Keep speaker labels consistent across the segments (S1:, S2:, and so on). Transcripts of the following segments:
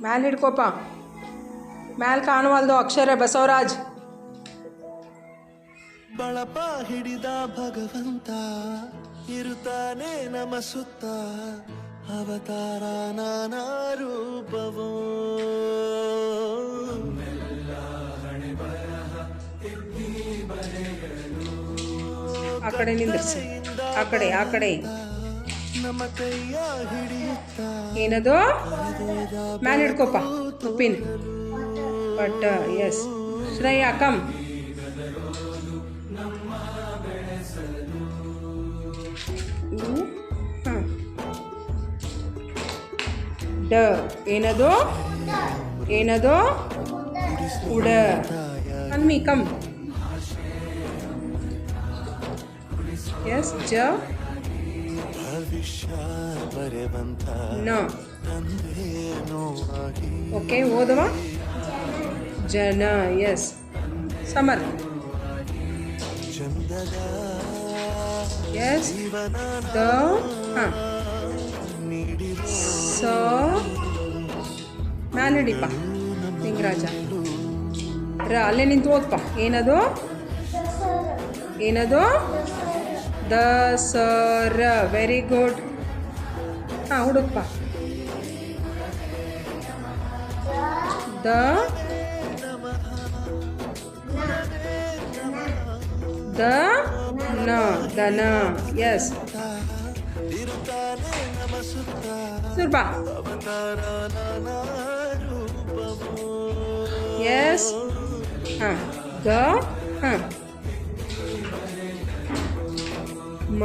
S1: ಮ್ಯಾಲೆ ಹಿಡ್ಕೋಪ. ಮ್ಯಾಲೆ ಕಾಣುವಲ್ದು ಅಕ್ಷರ ಬಸವರಾಜ್.
S2: ಬಳಪ ಹಿಡಿದ ಭಗವಂತ ಇರುತ್ತಾನೆ ನಮ ಸುತ್ತ, ಅವತಾರ ನಾನಾ ರೂಪವೋ.
S1: ಆ ಕಡೆ ನಿಂದ್ರಿಸಿ, ಆ ಕಡೆ
S2: ನಮ್ಮ ಕೈಯ ಹಿಡಿಯುತ್ತ
S1: ಏನದು ಮ್ಯಾಲೆ ಹಿಡ್ಕೋಪ. ಉಪ್ಪಿನ ಪಟ್ಟ. Yes Shreya come. ಹಾಂ ಡ ಏನದು ಏನದು ಉಡ. ಅನ್ಮಿ ಕಮ್. ಎಸ್ ಜ
S2: ಭವಿಷ್ಯ ಬರೆವಂತ
S1: ನ.
S2: ತಂದೇನೋ ಆಗಿ
S1: ಓಕೆ ಓದವ. ಜನ. ಎಸ್ ಸಮರ್.
S2: ಚಂದದ
S1: ಎಸ್
S2: ಜೀವನ
S1: ದ. ಹಾಂ
S2: ನೀಡಿರೋ
S1: ಸ ಮ್ಯಾಲೆ ಹಿಡಿಪ ನಿಂಗರಾಜ. ರ ಅಲ್ಲೇ ನಿಂತು ಓದ್ಪ. ಏನದು ಏನದು ದ ಸ ರ. Very good. ಹಾಂ ಹುಡುಕ್ಪ. ದ ದ ನ ದನ. ಎಸ್
S2: ಇರುತ್ತಾನೆ ನಮ ಸುತ್ತ,
S1: ಸುರ್ಬಾ.
S2: ಅವತಾರ ನಾನಾ ರೂಪವೋ.
S1: ಎಸ್ ಹಾಂ ಗ. ಹಾಂ ಮ.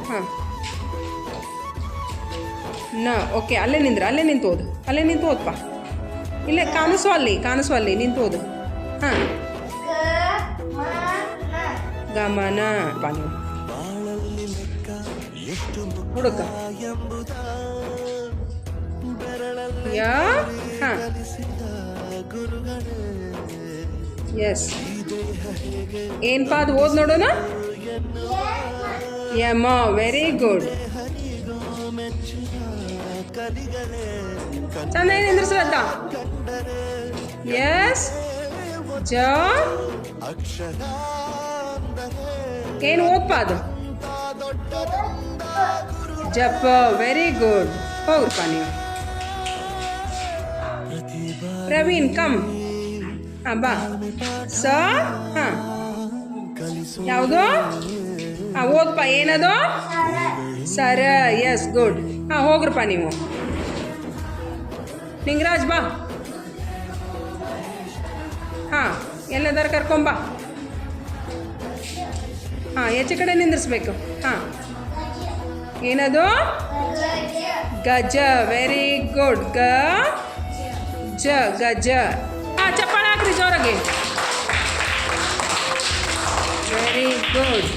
S1: ಹಾಂ ನ. ಓಕೆ ಅಲ್ಲೇ ನಿಂತು ಓದು. ಅಲ್ಲೇ ನಿಂತು ಓದ್ಪ. ಇಲ್ಲೇ ಕಾಣಿಸುವ ಅಲ್ಲಿ ನಿಂತು ಓದು. ಹಾಂ ಗಮನ ಬಾ ನೀವು
S2: ಬಾಳಲ್ಲಿ ಲೆಕ್ಕ ಎಷ್ಟು
S1: ಹುಡುಕ.
S2: ಎಂಬುದ ಬೆರಳಲ್ಲಿ
S1: ಯಾ. ಹಾಂ
S2: ಕಲಿಸಿದ ಗುರುಗಳೇ.
S1: ಎಸ್
S2: ಈ ದೇಹ ಹೇಗೆ
S1: ಏನಪ್ಪ ಅದು ಓದ್ ನೋಡೋಣ. ಯಮ. Very good.
S2: ಹರಿಗೋ ಮೆಚ್ಚಿದ ಕಲಿಗಳೇ.
S1: ಚೆನ್ನಾಗಿ ನಿಂದ್ರಿಸ್ರತ್ತ.
S2: ಕಂಡರೆ
S1: ಎಸ್ ಜ.
S2: ಅಕ್ಷರ ಅಂದರೆ
S1: ಏನು ಓದ್ಪ ಅದು.
S2: ದೊಡ್ಡದೊಂದ ಗುರು.
S1: ಜಪ. Very good. ಹೋಗ್ರಪ್ಪ ನೀವು.
S2: ಪ್ರತಿಭಾ
S1: ಪ್ರವೀಣ್ ಕಮ್. ಹಾಂ ಬಾ. ಸ. ಹಾಂ
S2: ಕಲಿಸು
S1: ಯಾವುದು. ಹಾಂ ಓದ್ಪ. ಏನದು ಸರ. Yes good. ಹಾಂ ಹೋಗ್ರಪ್ಪ ನೀವು. ನಿಂಗರಾಜ್ ಬಾ. ಹಾಂ ಎಲ್ಲದಾರ ಕರ್ಕೊಂಬ. ಹಾಂ ಹೆಚ್ಚು ಕಡೆ ನಿಂದಿರಿಸ್ಬೇಕು. ಹಾಂ ಏನದು ಗಜ. Very good. ಗ ಜ ಗಜ. ಹಾಂ ಚಪ್ಪಾಳೆ ಹಾಕ್ರಿ ಜೋರಾಗಿ. Very good.